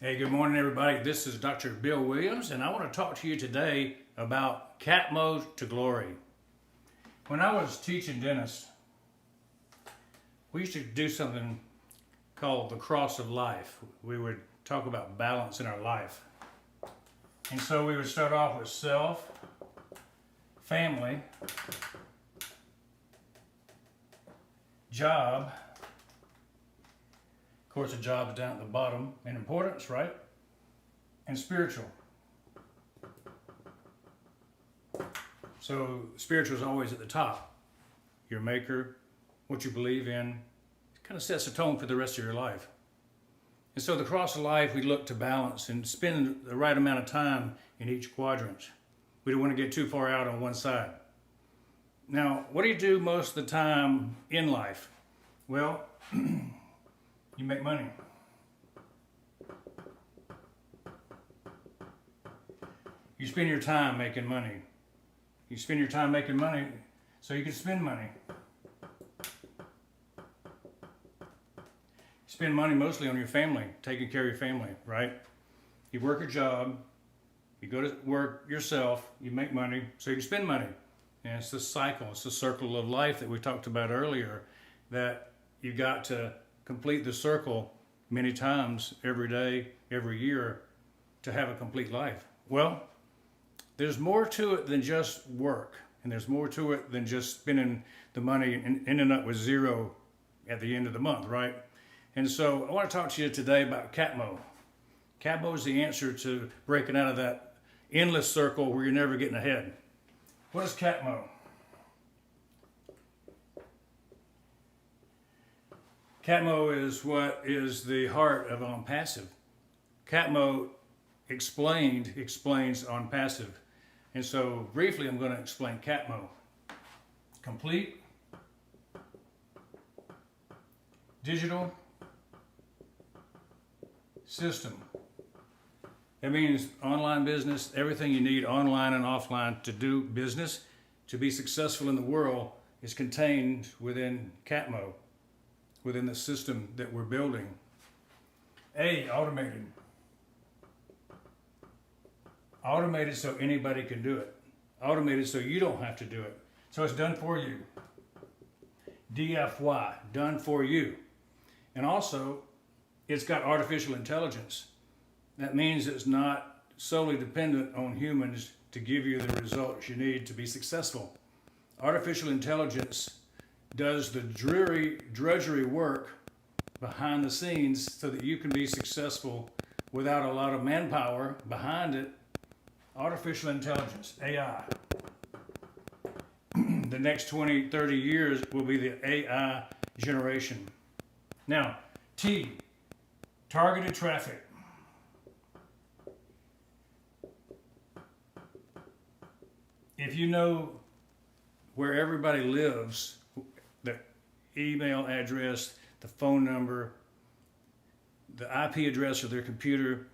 Hey, good morning, everybody. This is Dr. Bill Williams, and I want to talk to you today about CATMO to glory. When I was teaching dentists, we used to do something called the cross of life. We would talk about balance in our life. And so we would start off with self, family, job. Of course, the job is down at the bottom in importance, right? And spiritual. So spiritual is always at the top. Your maker, what you believe in, it kind of sets the tone for the rest of your life. And so the cross of life, we look to balance and spend the right amount of time in each quadrant. We don't want to get too far out on one side. Now, what do you do most of the time in life? Well, you make money. You spend your time making money. You spend your time making money so you can spend money. You spend money mostly on your family, taking care of your family, right? You work a job, you go to work yourself, you make money so you can spend money. And it's the cycle, it's the circle of life that we talked about earlier, that you got to complete the circle many times every day, every year to have a complete life. Well, there's more to it than just work, and there's more to it than just spending the money and ending up with zero at the end of the month, right? And so I want to talk to you today about CATMO. CATMO is the answer to breaking out of that endless circle where you're never getting ahead. What is CATMO? CATMO is what is the heart of Onpassive. CATMO explains Onpassive. And so briefly I'm going to explain CATMO. Complete, digital, system. That means online business, everything you need online and offline to do business, to be successful in the world, is contained within CATMO, within the system that we're building. A, automated. Automated so anybody can do it. Automated so you don't have to do it. So it's done for you. DFY, done for you. And also, it's got artificial intelligence. That means it's not solely dependent on humans to give you the results you need to be successful. Artificial intelligence does the drudgery work behind the scenes so that you can be successful without a lot of manpower behind it. Artificial intelligence, AI. The next 20, 30 years will be the AI generation. Now, T, targeted traffic. If you know where everybody lives, the email address, the phone number, the IP address of their computer,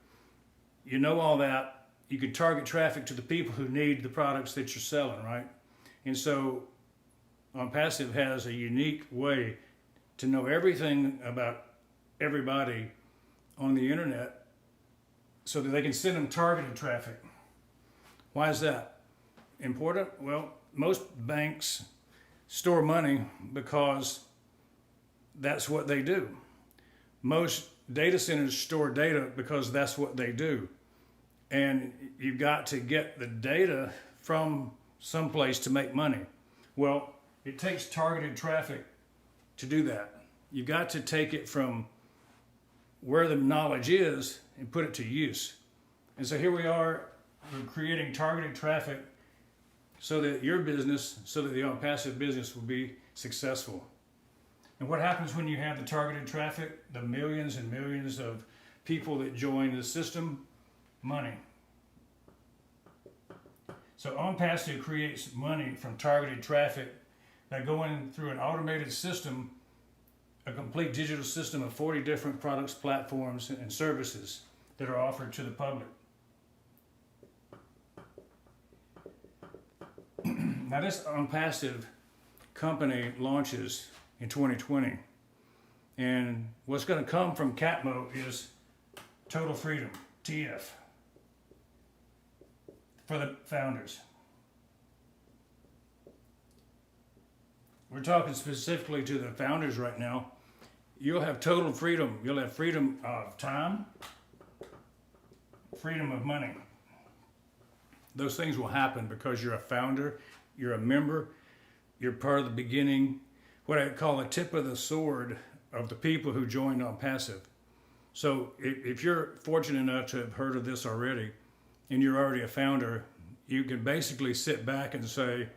you know all that, you can target traffic to the people who need the products that you're selling, right? And so Onpassive has a unique way to know everything about everybody on the internet so that they can send them targeted traffic. Why is that important? Well, most banks store money because that's what they do. Most data centers store data because that's what they do. And you've got to get the data from someplace to make money. Well, it takes targeted traffic to do that. You've got to take it from where the knowledge is and put it to use. And so here we are, we're creating targeted traffic so that your business, so that the Onpassive business will be successful. And what happens when you have the targeted traffic? The millions and millions of people that join the system? Money. So Onpassive creates money from targeted traffic by going through an automated system, a complete digital system of 40 different products, platforms, and services that are offered to the public. Now this Onpassive company launches in 2020. And what's going to come from CATMO is Total freedom, TF, for the founders. We're talking specifically to the founders right now. You'll have total freedom. You'll have freedom of time, freedom of money. Those things will happen because you're a founder, you're a member, you're part of the beginning, what I call the tip of the sword of the people who joined Onpassive. So if you're fortunate enough to have heard of this already, and you're already a founder, you can basically sit back and say,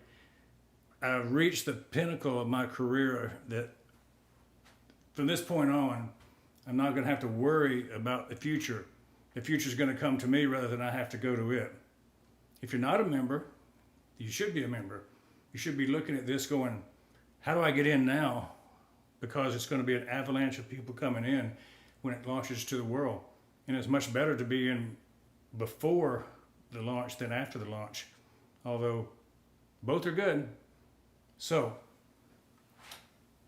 I've reached the pinnacle of my career that from this point on, I'm not going to have to worry about the future. The future's going to come to me rather than I have to go to it. If you're not a member, you should be a member. You should be looking at this going, how do I get in now? Because it's going to be an avalanche of people coming in when it launches to the world. And it's much better to be in before the launch than after the launch, although both are good. So,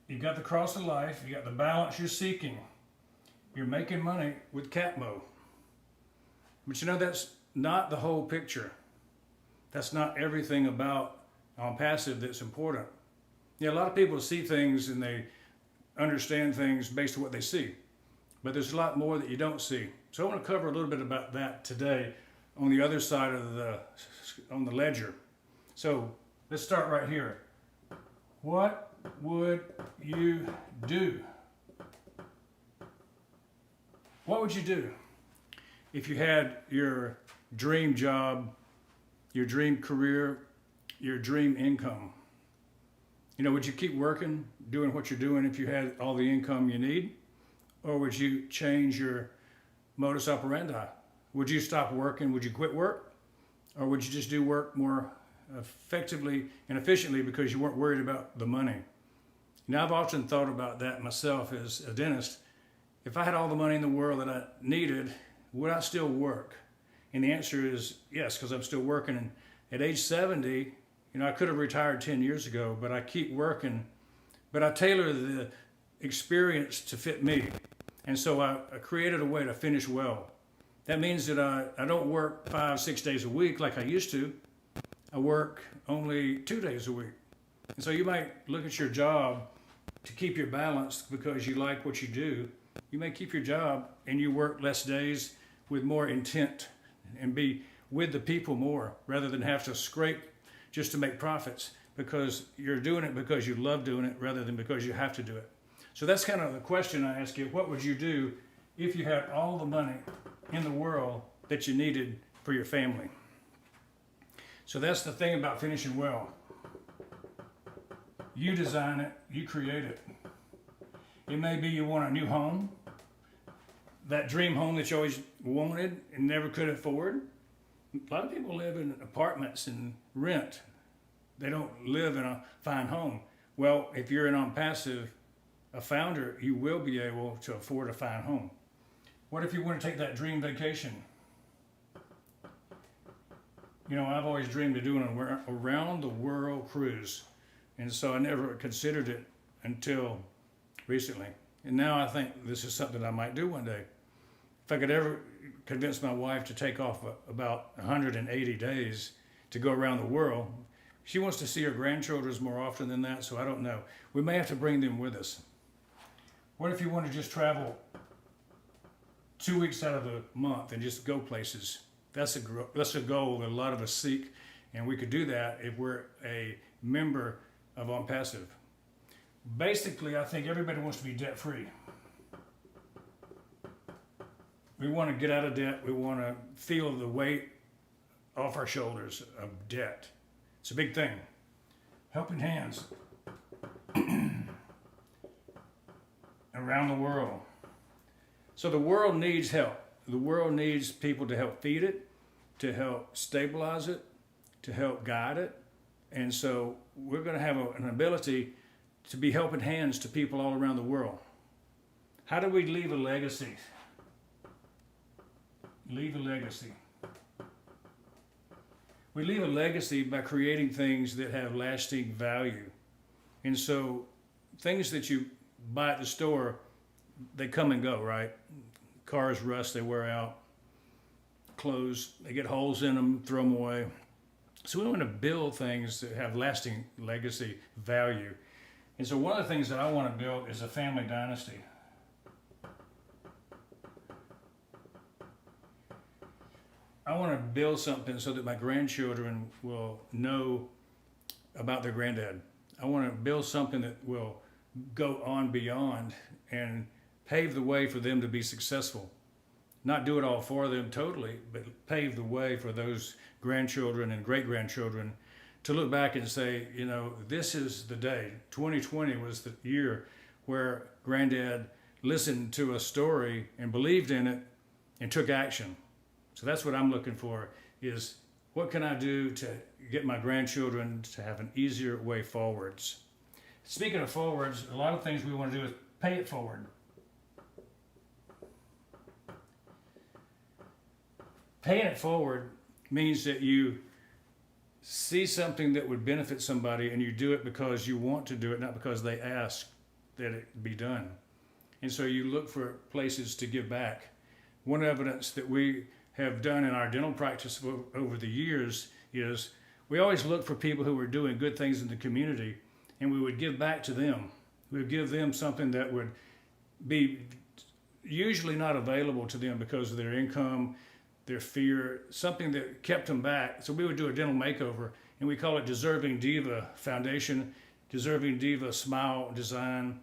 you got the cross of life, you got the balance you're seeking. You're making money with CATMO. But you know, that's not the whole picture. That's not everything about Onpassive that's important. Yeah, a lot of people see things and they understand things based on what they see. But there's a lot more that you don't see. So I want to cover a little bit about that today on the other side of on the ledger. So let's start right here. What would you do? What would you do if you had your dream job, your dream career, your dream income? You know, would you keep working, doing what you're doing if you had all the income you need? Or would you change your modus operandi? Would you stop working? Would you quit work? Or would you just do work more effectively and efficiently because you weren't worried about the money? Now, I've often thought about that myself as a dentist. If I had all the money in the world that I needed, would I still work? And the answer is yes, because I'm still working. And at age 70, you know, I could have retired 10 years ago, but I keep working. But I tailor the experience to fit me. And so I created a way to finish well. That means that I don't work 5-6 days a week like I used to. I work only 2 days a week. And so you might look at your job to keep your balance because you like what you do. You may keep your job and you work less days with more intent and be with the people more rather than have to scrape just to make profits, because you're doing it because you love doing it rather than because you have to do it. So that's kind of the question I ask you. What would you do if you had all the money in the world that you needed for your family? So that's the thing about finishing well. You design it, you create it. It may be you want a new home, that dream home that you always wanted and never could afford. A lot of people live in apartments and rent. They don't live in a fine home. Well, if you're an Onpassive, a founder, you will be able to afford a fine home. What if you want to take that dream vacation? You know, I've always dreamed of doing an around the world cruise. And so I never considered it until recently. And now I think this is something I might do one day. If I could ever convince my wife to take off about 180 days to go around the world, she wants to see her grandchildren more often than that, so I don't know. We may have to bring them with us. What if you want to just travel 2 weeks out of the month and just go places? That's a goal that a lot of us seek, and we could do that if we're a member of Onpassive. Basically, I think everybody wants to be debt-free. We want to get out of debt. We want to feel the weight off our shoulders of debt. It's a big thing. Helping hands around the world. So the world needs help. The world needs people to help feed it, to help stabilize it, to help guide it. And so we're going to have an ability to be helping hands to people all around the world. How do we leave a legacy? Leave a legacy. We leave a legacy by creating things that have lasting value. And so things that you buy at the store, they come and go, right? Cars rust, they wear out. Clothes, they get holes in them, throw them away. So we want to build things that have lasting legacy value. And so one of the things that I want to build is a family dynasty. I want to build something so that my grandchildren will know about their granddad. I want to build something that will go on beyond and pave the way for them to be successful. Not do it all for them totally, but pave the way for those grandchildren and great-grandchildren to look back and say, you know, this is the day. 2020 was the year where granddad listened to a story and believed in it and took action. So that's what I'm looking for, is what can I do to get my grandchildren to have an easier way forwards. Speaking of forwards, a lot of things we want to do is pay it forward. Paying it forward means that you see something that would benefit somebody and you do it because you want to do it, not because they ask that it be done. And so you look for places to give back. One evidence that we have done in our dental practice over the years is we always look for people who were doing good things in the community, and we would give back to them. We would give them something that would be usually not available to them because of their income, their fear, something that kept them back. So we would do a dental makeover, and we call it Deserving Diva Foundation, Deserving Diva Smile Design,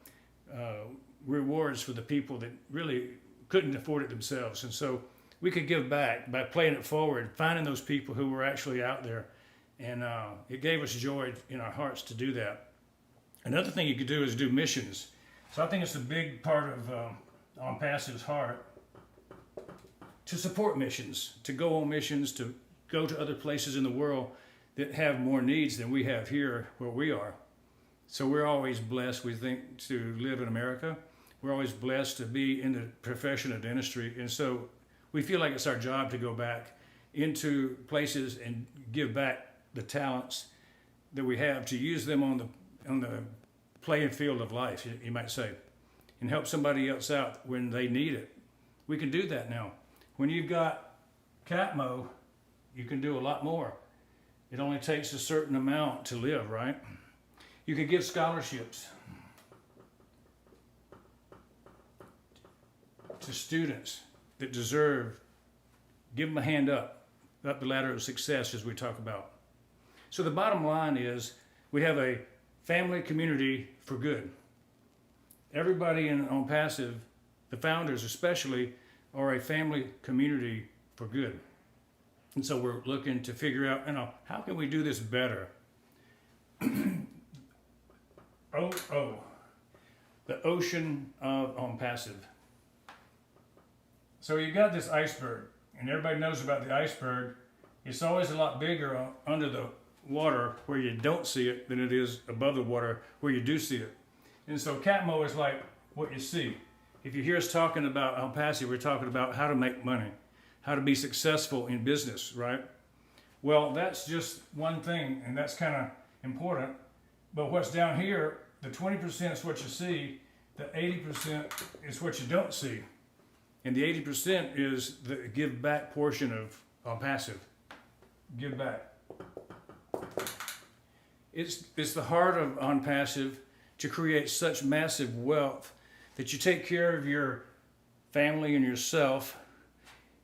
rewards for the people that really couldn't afford it themselves. And so we could give back by playing it forward, finding those people who were actually out there. And it gave us joy in our hearts to do that. Another thing you could do is do missions. So I think it's a big part of Onpassive's heart to support missions, to go on missions, to go to other places in the world that have more needs than we have here where we are. So we're always blessed, we think, to live in America. We're always blessed to be in the profession of dentistry. And so we feel like it's our job to go back into places and give back the talents that we have, to use them on the playing field of life, you might say, and help somebody else out when they need it. We can do that now. When you've got CATMO, you can do a lot more. It only takes a certain amount to live, right? You can give scholarships to students that deserve. Give them a hand up the ladder of success, as we talk about. So the bottom line is we have a family community for good. Everybody in Onpassive, the founders especially, are a family community for good. And so we're looking to figure out, how can we do this better? The ocean of Onpassive. So you've got this iceberg, and everybody knows about the iceberg. It's always a lot bigger under the water where you don't see it than it is above the water where you do see it. And so CATMO is like what you see. If you hear us talking about Onpassive, we're talking about how to make money, how to be successful in business, right? Well, that's just one thing, and that's kind of important. But what's down here, the 20% is what you see, the 80% is what you don't see. And the 80% is the give back portion of Onpassive. Give back. It's the heart of Onpassive to create such massive wealth that you take care of your family and yourself.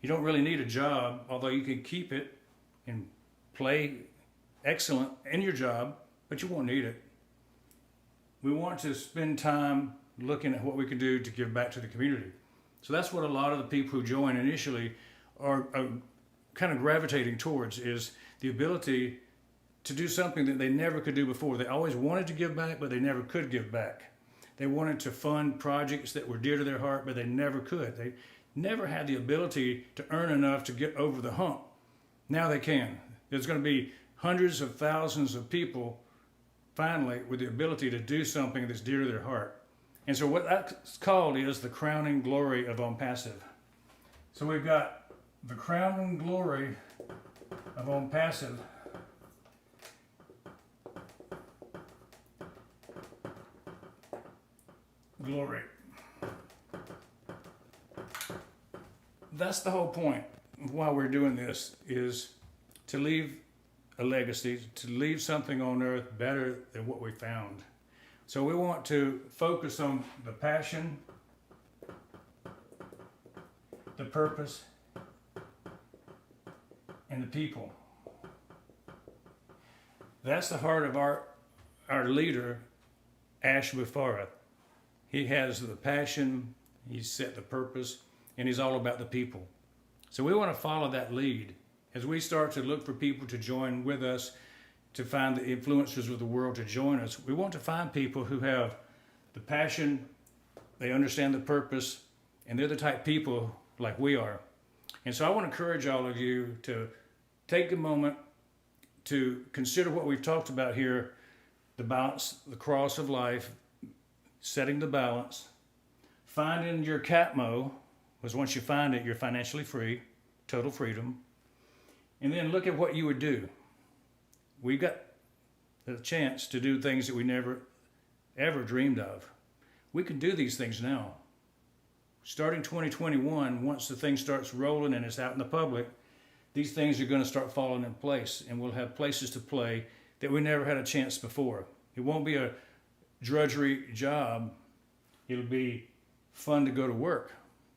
You don't really need a job, although you can keep it and play excellent in your job, but you won't need it. We want to spend time looking at what we can do to give back to the community. So that's what a lot of the people who join initially are kind of gravitating towards, is the ability to do something that they never could do before. They always wanted to give back, but they never could give back. They wanted to fund projects that were dear to their heart, but they never could. They never had the ability to earn enough to get over the hump. Now they can. There's going to be hundreds of thousands of people finally with the ability to do something that's dear to their heart. And so what that's called is the crowning glory of Onpassive. So we've got the crowning glory of Onpassive. Glory. that's the whole point of why we're doing this, is to leave a legacy, to leave something on earth better than what we found. So we want to focus on the passion, the purpose, and the people. That's the heart of our leader, Ash Mufareh. He has the passion, he's set the purpose, and he's all about the people. So we want to follow that lead as we start to look for people to join with us, to find the influencers of the world to join us. We want to find people who have the passion, they understand the purpose, and they're the type of people like we are. And so I want to encourage all of you to take a moment to consider what we've talked about here, the balance, the cross of life, setting the balance, finding your CATMO, because once you find it, you're financially free, total freedom. And then look at what you would do. We've got the chance to do things that we never, ever dreamed of. We can do these things now. Starting 2021, once the thing starts rolling and it's out in the public, these things are going to start falling in place, and we'll have places to play that we never had a chance before. It won't be a drudgery job. It'll be fun to go to work.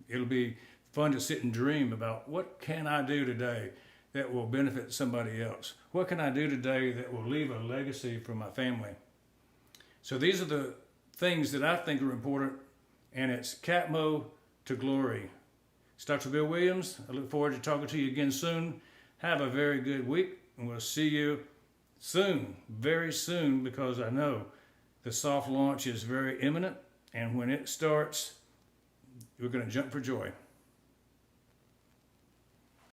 It'll be fun to sit and dream about, what can I do today that will benefit somebody else? What can I do today that will leave a legacy for my family? So these are the things that I think are important, and it's CATMO to glory. It's Dr. Bill Williams. I look forward to talking to you again soon. Have a very good week, and we'll see you soon, very soon, because I know the soft launch is very imminent, and when it starts, we're going to jump for joy.